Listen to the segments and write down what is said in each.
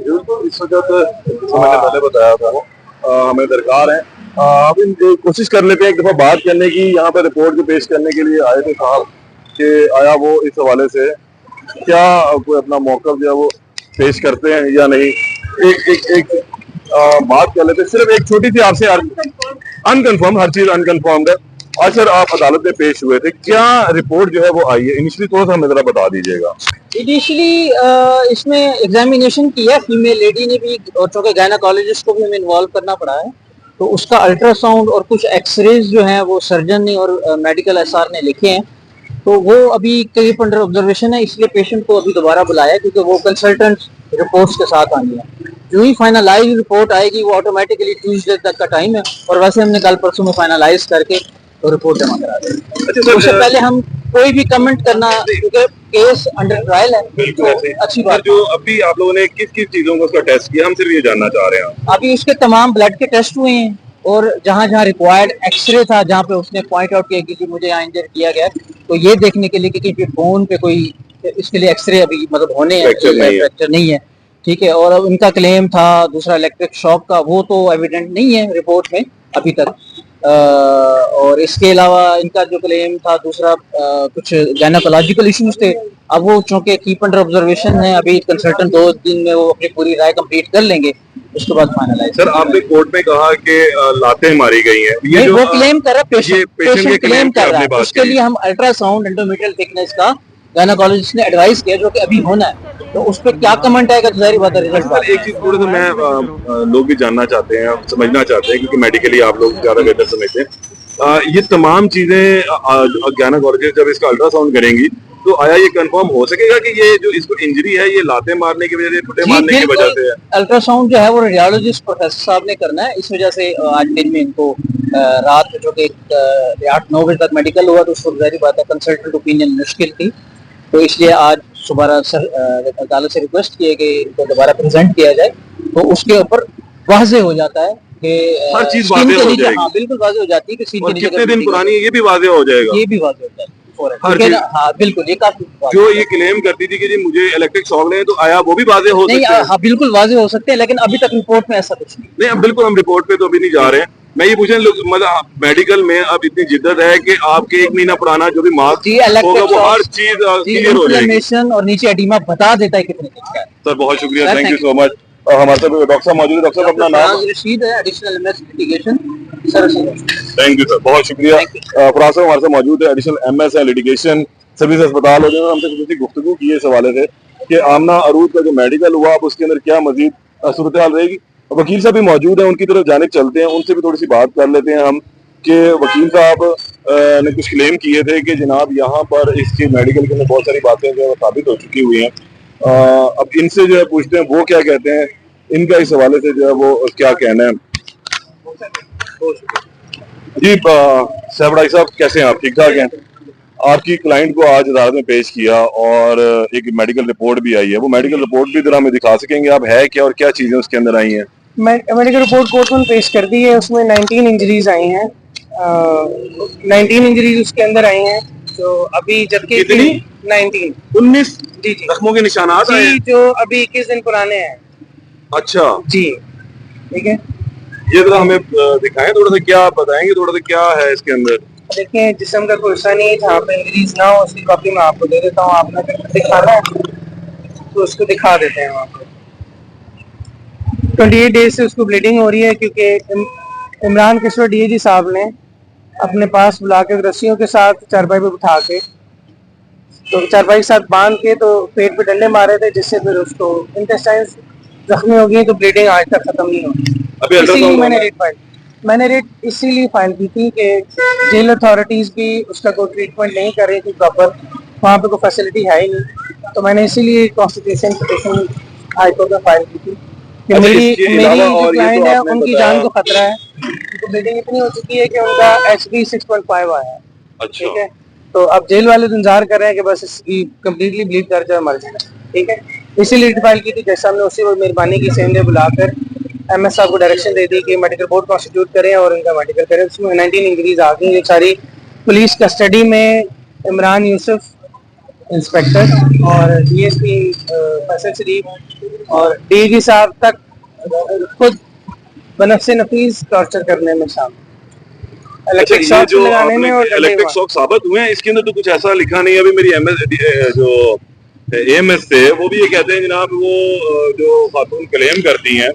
बिल्कुल इस वजह से जैसे मैंने पहले बताया था हमें दरकार है अब कोशिश कर लेते हैं एक दफा बात करने की। यहाँ पर रिपोर्ट जो पेश करने के लिए आए थे साहब कि आया वो इस हवाले से क्या कोई अपना मौक़िफ़ जो है वो पेश करते हैं या नहीं। एक एक एक बात कर लेते हैं, सिर्फ एक छोटी सी आपसे अनकन्फर्म, हर चीज अनकन्फर्म्ड है। आज सर आप अदालत में पेश हुए थे, क्या रिपोर्ट जो है वो आई है? इनिशियली थोड़ा सा हमें जरा बता दीजिएगा। इनिशियली इसमें एग्जामिनेशन की है, फीमेल लेडी ने भी, और चूंकि गायनाकोलॉजिस्ट को भी हमें इन्वॉल्व करना पड़ा है, तो उसका अल्ट्रासाउंड और कुछ एक्सरेज जो हैं वो सर्जन ने और मेडिकल एसआर ने लिखे हैं, तो वो अभी करीब अंडर ऑब्जर्वेशन है। इसलिए पेशेंट को अभी दोबारा बुलाया क्योंकि वो कंसल्टेंट रिपोर्ट्स के साथ आनी है। जो ही फाइनलाइज रिपोर्ट आएगी वो ऑटोमेटिकली ट्यूसडे तक का टाइम है, और वैसे हमने कल परसों में फाइनलाइज करके तो रिपोर्ट जमा करा दी। अच्छा, उससे पहले हम कोई भी कमेंट करना, क्योंकि केस अंडर ट्रायल है, तो अच्छी बात। जो अभी आप लोगों ने किस किस चीजों का उसका टेस्ट किया, हम सिर्फ ये जानना चाह रहे हैं। अभी उसके तमाम ब्लड के टेस्ट हुए हैं, और जहां जहां रिक्वायर्ड एक्सरे था, जहां पे उसने पॉइंट आउट किया कि मुझे यहाँ इंजर किया गया, तो ये देखने के लिए कि बोन पे कोई, इसके लिए एक्सरे अभी मतलब होने हैं, फ्रैक्चर नहीं है, ठीक है। और अब इनका क्लेम था दूसरा इलेक्ट्रिक शॉक का, वो तो एविडेंट नहीं है रिपोर्ट में अभी तक। और इसके अलावा इनका जो क्लेम था दूसरा, कुछ गायनाकोलॉजिकल इश्यूज थे। अब वो चूंकि कीप अंडर ऑब्जर्वेशन है, अभी कंसल्टेंट 2 दिन में वो अपनी पूरी राय कंप्लीट कर लेंगे, उसके बाद फाइनलाइज। सर आपने कोर्ट में कहा कि लातें मारी गई हैं, ये वो क्लेम कर रहा है, पेशेंट क्लेम कर रहा है। उसके लिए हम अल्ट्रासाउंड एंडोमेट्रियल थिकनेस का गायनाकोलॉजिस्ट ने एडवाइस किया, जो कि अभी होना है, तो उस पर क्या कमेंट आएगा जाहिर बात है रिजल्ट। एक चीज थोड़ा सा मैं लोग भी जानना चाहते हैं, समझना चाहते हैं, क्योंकि मेडिकली आप लोग ज्यादा बेहतर समझते हैं ये तमाम चीजें। गायनाकोलॉजिस्ट जब इसका अल्ट्रासाउंड करेंगी तो आया ये कंफर्म हो सकेगा कि ये जो इसको इंजरी है ये लाते मारने की वजह से, फुटे मारने की वजह से है? अल्ट्रासाउंड जो है वो रेडियोलॉजिस्ट प्रोफेसर साहब ने करना है, इस वजह से आज दिन में इनको रात में जो कि 8-9 बजे तक मेडिकल हुआ, तो उसको जाहिर बात है कंसल्टेंट ओपिनियन मुश्किल थी, तो इसलिए आज सुबह अदालत से रिक्वेस्ट किए कि इनको दोबारा प्रेजेंट किया जाए, तो उसके ऊपर वाज़ेह हो जाता है कि हर चीज वाज़ेह हो जाएगी। हाँ बिल्कुल वाज़ेह हो जाती है कि सीन के नीचे कितने दिन पुरानी है ये भी वाज़ेह हो जाएगा, ये भी वाज़ेह हो जाएगा। हाँ बिल्कुल, ये काफी जो ये क्लेम करती थी कि जी मुझे इलेक्ट्रिक शॉक लगे, तो आया वो भी वाज़ेह हो सकते हैं? हाँ बिल्कुल वाज़ेह हो सकते हैं, लेकिन अभी तक रिपोर्ट में ऐसा कुछ नहीं। अब बिल्कुल हम रिपोर्ट पे तो अभी नहीं जा रहे हैं। मैं ये पूछने, मतलब मेडिकल में अब इतनी जिद्दत है कि आपके 1 महीना पुराना जो भी मार्क्स होगा वो हर चीज क्लियर हो जाएगी, और नीचे एडिमा बता देता है कितने का है। सर बहुत शुक्रिया, थैंक यू सो मच। हमारे साथ डॉक्टर साहब मौजूद है। डॉक्टर साहब अपना नाम? रशीद है, additional MS litigation. Thank you sir, बहुत शुक्रिया। फराज साहब हमारे साथ मौजूद है, एडिशनल एमएस है लिटिगेशन सर्विस अस्पताल। हो जाए हमसे कुछ गुफ्तगू की इस हवाले से कि आमना अरूद का जो मेडिकल हुआ, अब उसके अंदर क्या मजीद सूरत हाल रहेगी। वकील साहब भी मौजूद हैं, उनकी तरफ जाने चलते हैं, उनसे भी थोड़ी सी बात कर लेते हैं हम कि वकील साहब ने कुछ क्लेम किए थे कि जनाब यहाँ पर इसके मेडिकल के अंदर बहुत सारी बातें जो है साबित हो चुकी हुई हैं। अब इनसे जो है पूछते हैं वो क्या कहते हैं, इनका इस हवाले से जो है वो क्या कहना है। जी साहब साहब कैसे हैं आप? ठीक ठाक हैं? आपकी क्लाइंट को आज अदालत में पेश किया और एक मेडिकल रिपोर्ट भी आई है, वो मेडिकल रिपोर्ट भी जरा हमें दिखा सकेंगे आप, है क्या और क्या चीजें उसके अंदर आई हैं? मेडिकल रिपोर्ट कोर्ट में पेश कर दी है, उसमें 19 इंजरीज आई हैं। 19 इंजरीज उसके अंदर आई हैं, तो अभी जबकि 19 जी जख्मों के निशानात आए हैं जो अभी 21 दिन पुराने हैं। अच्छा जी ठीक है, ये जरा हमें दिखाएं, थोड़ा सा क्या बताएंगे, थोड़ा सा क्या है इसके अंदर? देखिए जिस्म का कोई हिस्सा नहीं जहाँ पे इंजरीज ना हो, उसकी कॉपी मैं आपको दे देता हूँ, आपने दिखाना है तो उसको दिखा देते हैं। वहाँ पे 28 डेज से उसको ब्लीडिंग हो रही है, क्योंकि इमरान किशोर डीएजी साहब ने अपने पास बुला के रस्सियों के साथ चारपाई पे बिठा के, तो चारपाई के साथ बांध के तो पेट पे डंडे मारे थे, जिससे फिर उसको इंटेस्टाइन जख्मी हो गई, तो ब्लीडिंग आज तक खत्म नहीं होगी। इसीलिए मैंने रेट इसीलिए फाइल की थी कि जेल अथॉरिटीज भी उसका कोई ट्रीटमेंट नहीं कर रही थी प्रॉपर, वहाँ पे कोई फैसिलिटी है ही नहीं, तो मैंने इसीलिए कॉन्स्टिट्यूशन पिटीशन हाई कोर्ट में फाइल की थी कि मेरी जो क्लाइंट है उनकी जान को खतरा है, तो ब्लीडिंग इतनी हो चुकी है कि उनका HB 6.5 आया है। ठीक है, तो अब जेल वाले तो इंतजार कर रहे हैं कि बस इसकी कम्प्लीटली ब्लीड कर जाए, मर जाए। ठीक है, इसीलिए फाइल की थी। जैसे हमने उसी वक्त मेहरबानी की, सेम डे बुलाकर MS साहब को डायरेक्शन दे दी कि मेडिकल बोर्ड कॉन्स्टिट्यूट करें और इनका मेडिकल करें। उसमें 19 इंजरीज आ गई, ये सारी पुलिस कस्टडी में इमरान यूसुफ इंस्पेक्टर और DSP फैसल शरीफ और डीजी साहब तक खुद बनफ्से नफीस टॉर्चर करने में शामिल, अच्छा, इलेक्ट्रिक ये शॉक जो लगाने में और इलेक्ट्रिक शॉक साबित हुए हैं, इसके अंदर तो कुछ ऐसा लिखा नहीं है। अभी मेरी जो एएमएस थे वो भी ये कहते हैं जनाब, वो जो खातून क्लेम करती हैं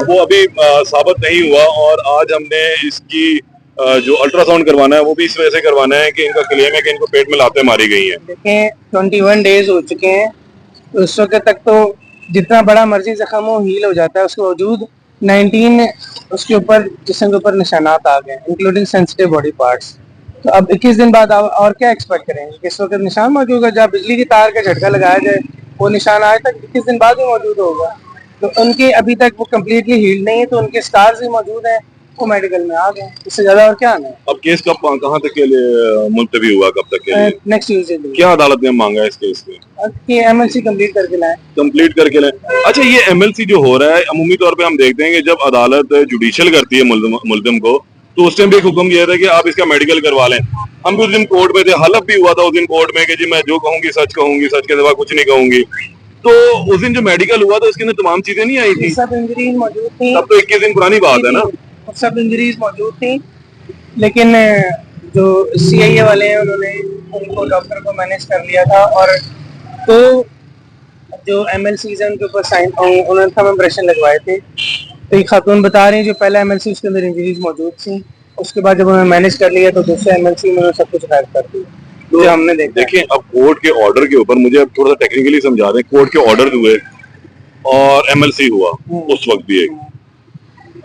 वो अभी साबित नहीं हुआ, और आज हमने इसकी जो अल्ट्रासाउंड करवाना है वो भी इस वजह से करवाना है कि इनका क्लेम है कि इनको पेट में लातें मारी गई हैं। देखें 21 डेज हो चुके हैं, तो उस वक्त तक तो जितना बड़ा मर्जी जख्म हो हील हो जाता है, उसके बावजूद 19 उसके ऊपर जिस्म के ऊपर निशानात आ गए, इंक्लूडिंग सेंसिटिव बॉडी पार्ट्स। तो अब 21 दिन बाद और क्या एक्सपेक्ट करेंगे कि इस वक्त निशान मौजूद है, जब बिजली की तार का झटका लगाया जाए वो निशान आज तक 21 दिन बाद भी मौजूद होगा। तो उनके अभी तक वो कम्प्लीटली हील्ड नहीं है, तो उनके स्कार्स भी मौजूद हैं, वो मेडिकल में आ गए, इससे ज्यादा और क्या आना है। अब केस कब कहाँ तक के लिए मुलतवी हुआ, कब तक के लिए? नेक्स्ट ट्यूसडे क्या अदालत ने मांगा है इस केस में? कि एमएलसी कंप्लीट करके लाएं। कंप्लीट करके लाएं। अच्छा, ये एमएलसी जो हो रहा है, अमूमी तौर पे हम देखते हैं कि जब अदालत जुडिशियल करती है मुल्जिम को, तो उस टाइम भी एक हुक्म दिया था कि आप इसका मेडिकल करवा लें। हम भी उस दिन कोर्ट में थे, हलफ भी हुआ था उस दिन कोर्ट में कि जी मैं जो कहूंगी सच कहूंगी, सच के सिवा कुछ नहीं कहूंगी। तो उस दिन जो मेडिकल हुआ था उसके अंदर तमाम चीजें नहीं आई थी, सब इंजरीज मौजूद थी, तब तो 21 दिन पुरानी बात है ना। सब इंजरीज मौजूद थी, लेकिन जो सीआईए वाले हैं उन्होंने उनको डॉक्टर को मैनेज कर लिया था, और तो जो एमएलसीज हैं उनके ऊपर साइन उन्होंने थंब इम्प्रेशन लगवाए थे। तो एक खातून बता रही है जो पहला एमएलसी उसके अंदर इंजरीज मौजूद थी, उसके बाद जब उन्होंने मैनेज कर लिया तो दूसरे एमएलसी में सब कुछ गायब कर दिया। तो हमने देखा। देखिए, अब कोर्ट के ऑर्डर के ऊपर मुझे अब थोड़ा सा टेक्निकली समझा दें। कोर्ट के ऑर्डर हुए और एमएलसी हुआ उस वक्त भी एक,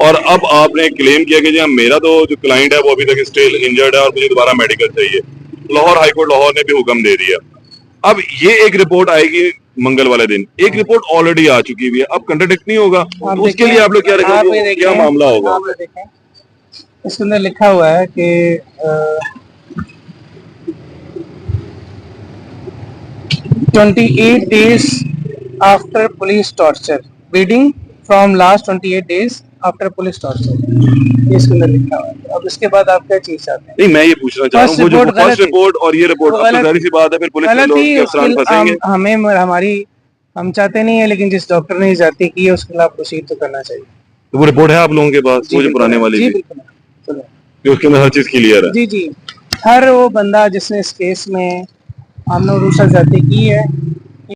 और अब आपने क्लेम किया कि जी मेरा तो जो क्लाइंट है वो अभी तक स्टिल इंजर्ड है और मुझे दोबारा मेडिकल चाहिए। लाहौर हाईकोर्ट लाहौर ने भी हुक्म दे दिया। अब ये एक रिपोर्ट आएगी मंगल वाले दिन, एक रिपोर्ट ऑलरेडी आ चुकी हुई है, अब कंट्राडिक्ट नहीं होगा, तो उसके लिए आप लोग क्या रखेंगे, क्या मामला होगा? इसके अंदर लिखा हुआ है कि 28 days after police torture, bleeding from last 28 days after police torture, इसके अंदर लिखा हुआ है। अब इसके बाद आप क्या चीज चाहते हैं? नहीं, मैं ये पूछना चाह रहा हूँ, वो जो फर्स्ट रिपोर्ट और ये रिपोर्ट, अब तो जाहिर सी बात है फिर पुलिस के लोग के अफसरान फंसेंगे। हमें हमारी हम चाहते नहीं है, लेकिन जिस डॉक्टर ने जाती की है उसके खिलाफ प्रोसीड तो करना चाहिए। तो वो रिपोर्ट है आप लोगों के पास, वो जो पुराने वाली जी थी, बिल्कुल, कि उसके अंदर हर चीज क्लियर है? जी जी, हर वो बंदा जिसने इस केस में आमनो रूसा जाती की है